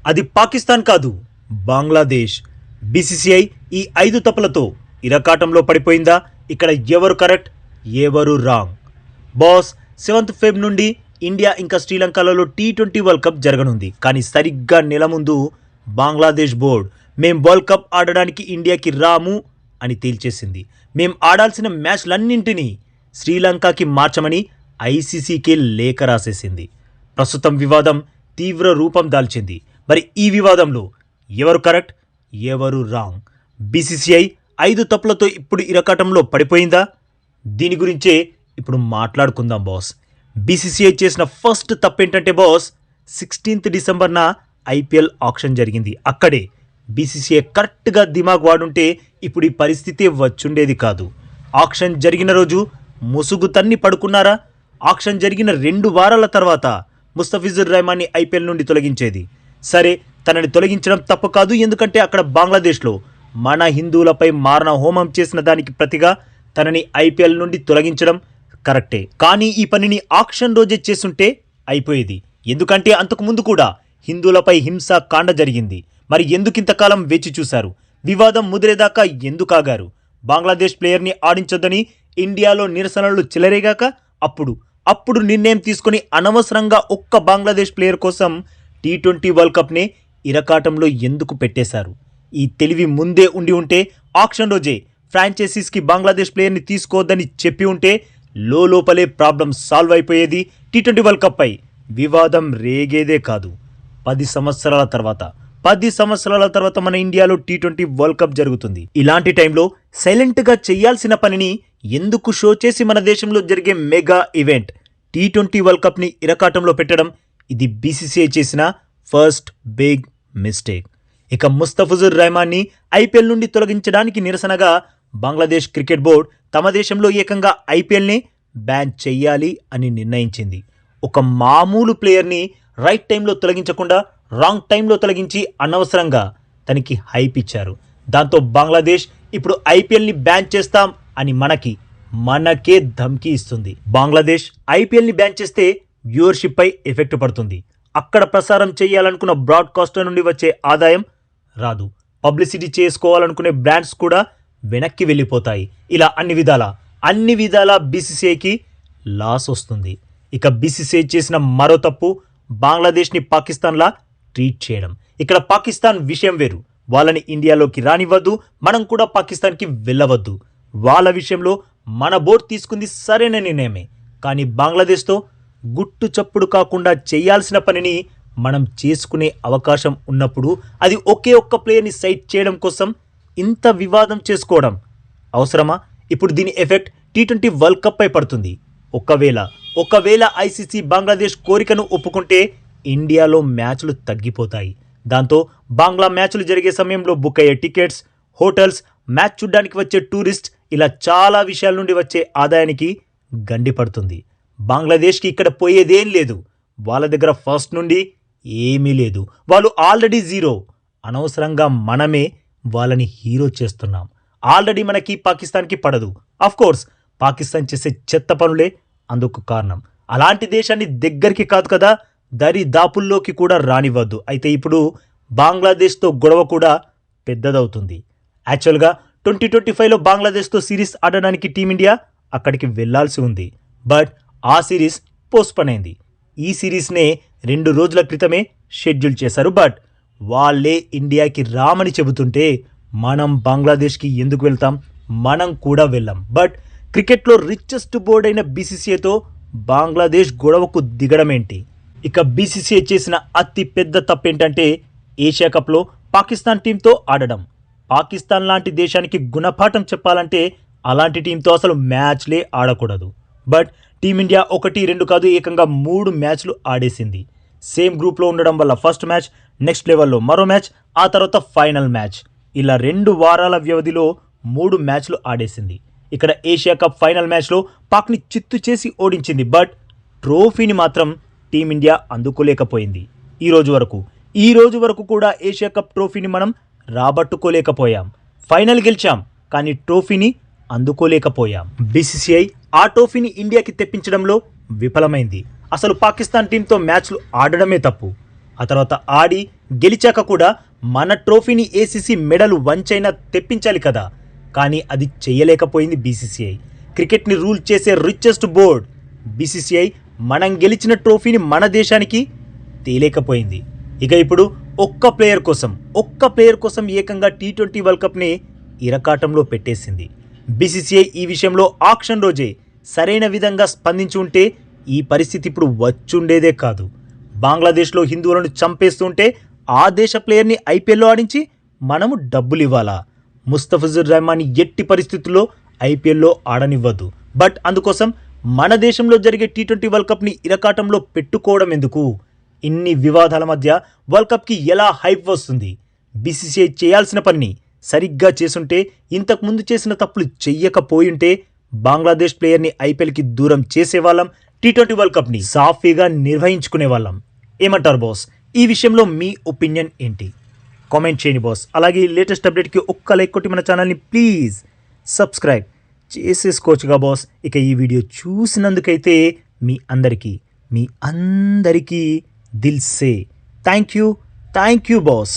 అది పాకిస్తాన్ కాదు, బంగ్లాదేశ్. బీసీసీఐ ఈ 5 తప్పులతో ఇరకాటంలో పడిపోయిందా? ఇక్కడ ఎవరు కరెక్ట్, ఎవరు రాంగ్? బాస్, 7th ఫెబ్ నుండి ఇండియా ఇంకా శ్రీలంకలలో T20 వరల్డ్ కప్ జరగనుంది. కానీ సరిగ్గా నెల ముందు బంగ్లాదేశ్ బోర్డు మేం వరల్డ్ కప్ ఆడడానికి ఇండియాకి రాము అని తేల్చేసింది. మేం ఆడాల్సిన మ్యాచ్లన్నింటినీ శ్రీలంకకి మార్చమని ఐసీసీకే లేఖ రాసేసింది. ప్రస్తుతం వివాదం తీవ్ర రూపం దాల్చింది. మరి ఈ వివాదంలో ఎవరు కరెక్ట్, ఎవరు రాంగ్? బీసీసీఐ 5 తప్పులతో ఇప్పుడు ఇరకాటంలో పడిపోయిందా? దీని గురించే ఇప్పుడు మాట్లాడుకుందాం బాస్. బీసీసీఐ చేసిన ఫస్ట్ తప్పేంటంటే బాస్, 16th డిసెంబర్న ఐపీఎల్ ఆక్షన్ జరిగింది. అక్కడే బీసీసీఐ కరెక్ట్గా దిమాగ్ వాడుంటే ఇప్పుడు ఈ పరిస్థితి వచ్చుండేది కాదు. ఆక్షన్ జరిగిన రోజు ముసుగు తన్ని పడుకున్నారా? ఆక్షన్ జరిగిన 2 వారాల తర్వాత ముస్తఫిజుర్ రెహమాన్ని ఐపీఎల్ నుండి తొలగించేది. సరే, తనని తొలగించడం తప్పు కాదు, ఎందుకంటే అక్కడ బంగ్లాదేశ్లో మన హిందువులపై మారణ హోమం చేసిన దానికి ప్రతిగా తనని ఐపీఎల్ నుండి తొలగించడం కరెక్టే. కానీ ఈ పనిని ఆక్షన్ రోజే చేసుంటే అయిపోయేది. ఎందుకంటే అంతకుముందు కూడా హిందువులపై హింసా కాండ జరిగింది. మరి ఎందుకింతకాలం వేచి చూశారు? వివాదం ముదిరేదాకా ఎందుకు ఆగారు? బంగ్లాదేశ్ ప్లేయర్ని ఆడించొద్దని ఇండియాలో నిరసనలు చెలరేగాక అప్పుడు నిర్ణయం తీసుకుని అనవసరంగా ఒక్క బంగ్లాదేశ్ ప్లేయర్ కోసం T20 వరల్డ్ కప్నే ఇరకాటంలో ఎందుకు పెట్టేశారు? ఈ తెలివి ముందే ఉండి ఉంటే ఆక్షన్ రోజే ఫ్రాంచైజీస్కి బంగ్లాదేశ్ ప్లేయర్ని తీసుకోవద్దని చెప్పి ఉంటే లోపలే ప్రాబ్లం సాల్వ్ అయిపోయేది. T20 వరల్డ్ కప్ పై వివాదం రేగేదే కాదు. 10 సంవత్సరాల తర్వాత మన ఇండియాలో T20 వరల్డ్ కప్ జరుగుతుంది. ఇలాంటి టైంలో సైలెంట్గా చేయాల్సిన పనిని ఎందుకు షో చేసి మన దేశంలో జరిగే మెగా ఈవెంట్ T20 వరల్డ్ కప్ని ఇరకాటంలో పెట్టడం, ఇది బీసీసీఐ చేసిన ఫస్ట్ బిగ్ మిస్టేక్. ఇక ముస్తఫిజుర్ రెహమాన్ని ఐపీఎల్ నుండి తొలగించడానికి నిరసనగా బంగ్లాదేశ్ క్రికెట్ బోర్డు తమ దేశంలో ఏకంగా ఐపీఎల్ని బ్యాన్ చెయ్యాలి అని నిర్ణయించింది. ఒక మామూలు ప్లేయర్ని రైట్ టైంలో తొలగించకుండా రాంగ్ టైంలో తొలగించి అనవసరంగా తనకి హైప్ ఇచ్చారు. దాంతో బంగ్లాదేశ్ ఇప్పుడు ఐపీఎల్ని బ్యాన్ చేస్తాం అని మనకే ధమ్కి ఇస్తుంది. బంగ్లాదేశ్ ఐపీఎల్ని బ్యాన్ చేస్తే వ్యూవర్షిప్ పై ఎఫెక్ట్ పడుతుంది. అక్కడ ప్రసారం చేయాలనుకున్న బ్రాడ్కాస్టర్ నుండి వచ్చే ఆదాయం రాదు. పబ్లిసిటీ చేసుకోవాలనుకునే బ్రాండ్స్ కూడా వెనక్కి వెళ్ళిపోతాయి. ఇలా అన్ని విధాల బీసీసీఐకి లాస్ వస్తుంది. ఇక బీసీసీఐ చేసిన మరో తప్పు, బంగ్లాదేశ్ని పాకిస్తాన్లా ట్రీట్ చేయడం. ఇక్కడ పాకిస్తాన్ విషయం వేరు. వాళ్ళని ఇండియాలోకి రానివ్వద్దు, మనం కూడా పాకిస్తాన్కి వెళ్ళవద్దు. వాళ్ళ విషయంలో మన బోర్డు తీసుకుంది సరైన నిర్ణయమే. కానీ బంగ్లాదేశ్తో గుట్టు చప్పుడు కాకుండా చేయాల్సిన పనిని మనం చేసుకునే అవకాశం ఉన్నప్పుడు అది ఒకే ఒక్క ప్లేయర్ని సైట్ చేయడం కోసం ఇంత వివాదం చేసుకోవడం అవసరమా? ఇప్పుడు దీని ఎఫెక్ట్ T20 వరల్డ్ కప్ పై పడుతుంది. ఒకవేళ ఐసీసీ బంగ్లాదేశ్ కోరికను ఒప్పుకుంటే ఇండియాలో మ్యాచ్లు తగ్గిపోతాయి. దాంతో బంగ్లా మ్యాచ్లు జరిగే సమయంలో బుక్ అయ్యే టికెట్స్, హోటల్స్, మ్యాచ్ చూడ్డానికి వచ్చే టూరిస్ట్, ఇలా చాలా విషయాల నుండి వచ్చే ఆదాయానికి గండి పడుతుంది. బంగ్లాదేశ్కి ఇక్కడ పోయేదేం లేదు. వాళ్ళ దగ్గర ఫస్ట్ నుండి ఏమీ లేదు. వాళ్ళు ఆల్రెడీ జీరో. అనవసరంగా మనమే వాళ్ళని హీరో చేస్తున్నాం. ఆల్రెడీ మనకి పాకిస్తాన్కి పడదు. కోర్స్ పాకిస్తాన్ చేసే చెత్త పనులే అందుకు కారణం. అలాంటి దేశాన్ని దగ్గరికి కాదు కదా, దరిదాపుల్లోకి కూడా రానివ్వద్దు. అయితే ఇప్పుడు బంగ్లాదేశ్తో గొడవ కూడా పెద్దదవుతుంది. యాక్చువల్గా 2025లో బంగ్లాదేశ్తో సిరీస్ ఆడడానికి టీమిండియా అక్కడికి వెళ్లాల్సి ఉంది. బట్ ఆ సిరీస్ పోస్ట్పోన్ అయింది. ఈ సిరీస్నే 2 రోజుల క్రితమే షెడ్యూల్ చేశారు. బట్ వాళ్ళే ఇండియాకి రామని చెబుతుంటే మనం బంగ్లాదేశ్కి ఎందుకు వెళ్తాం? మనం కూడా వెళ్ళాం. బట్ క్రికెట్లో రిచెస్ట్ బోర్డ్ అయిన బీసీసీఐతో బంగ్లాదేశ్ గొడవకు దిగడం ఏంటి? ఇక బీసీసీఐ చేసిన అతి పెద్ద తప్పేంటంటే ఏషియా కప్లో పాకిస్తాన్ టీంతో ఆడడం. పాకిస్తాన్ లాంటి దేశానికి గుణపాఠం చెప్పాలంటే అలాంటి టీంతో అసలు మ్యాచ్లే ఆడకూడదు. బట్ టీమిండియా 1, 2 కాదు, ఏకంగా 3 మ్యాచ్లు ఆడేసింది. సేమ్ గ్రూప్లో ఉండడం వల్ల ఫస్ట్ మ్యాచ్, నెక్స్ట్ లెవెల్లో మరో మ్యాచ్, ఆ తర్వాత ఫైనల్ మ్యాచ్, ఇలా 2 వారాల వ్యవధిలో 3 మ్యాచ్లు ఆడేసింది. ఇక్కడ ఏషియా కప్ ఫైనల్ మ్యాచ్లో పాక్ని చిత్తు చేసి ఓడించింది. బట్ ట్రోఫీని మాత్రం టీమిండియా అందుకోలేకపోయింది. ఈ రోజు వరకు కూడా ఏషియా కప్ ట్రోఫీని మనం రాబట్టుకోలేకపోయాం. ఫైనల్ గెలిచాం, కానీ ట్రోఫీని అందుకోలేకపోయాం. బీసీసీఐ ఆ ట్రోఫీని ఇండియాకి తెప్పించడంలో విఫలమైంది. అసలు పాకిస్తాన్ టీంతో మ్యాచ్లు ఆడడమే తప్పు. ఆ తర్వాత ఆడి గెలిచాక కూడా మన ట్రోఫీని ఏసీసీ మెడలు వంచైనా తెప్పించాలి కదా. కానీ అది చేయలేకపోయింది బీసీసీఐ. క్రికెట్ని రూల్ చేసే రిచెస్ట్ బోర్డ్ బీసీసీఐ మనం గెలిచిన ట్రోఫీని మన దేశానికి తేలేకపోయింది. ఇక ఇప్పుడు ఒక్క ప్లేయర్ కోసం ఏకంగా టీ20 వరల్డ్ కప్ని ఇరకాటంలో పెట్టేసింది. బీసీసీఐ ఈ విషయంలో ఆక్షన్ రోజే సరైన విధంగా స్పందించి ఉంటే ఈ పరిస్థితి ఇప్పుడు వచ్చుండేదే కాదు. బంగ్లాదేశ్లో హిందువులను చంపేస్తుంటే ఆ దేశ ప్లేయర్ని ఐపీఎల్లో ఆడించి మనము డబ్బులు ఇవ్వాలా? ముస్తఫిజుర్ రెహమాన్ ఎట్టి పరిస్థితుల్లో ఐపీఎల్లో ఆడనివ్వద్దు. బట్ అందుకోసం మన దేశంలో జరిగే టీ20 వరల్డ్ కప్ని ఇరకాటంలో పెట్టుకోవడం ఎందుకు? ఇన్ని వివాదాల మధ్య వరల్డ్ కప్కి ఎలా హైప్ వస్తుంది? బీసీసీఐ చేయాల్సిన పనిని సరిగ్గా చేసుంటే, ఇంతకుముందు చేసిన తప్పులు చెయ్యకపోయింటే బంగ్లాదేశ్ ప్లేయర్ని ఐపీఎల్కి దూరం చేసేవాళ్ళం, టీ20 వరల్డ్ కప్ని సాఫీగా నిర్వహించుకునే వాళ్ళం. ఏమంటారు బాస్? ఈ విషయంలో మీ ఒపీనియన్ ఏంటి? కామెంట్ చేయండి బాస్. అలాగే లేటెస్ట్ అప్డేట్కి ఒక్క లైక్ కొట్టి మన ఛానల్ని ప్లీజ్ సబ్స్క్రైబ్ చేసేసుకోవచ్చుగా బాస్. ఇక ఈ వీడియో చూసినందుకైతే మీ అందరికీ దిల్ సే థ్యాంక్ యూ బాస్.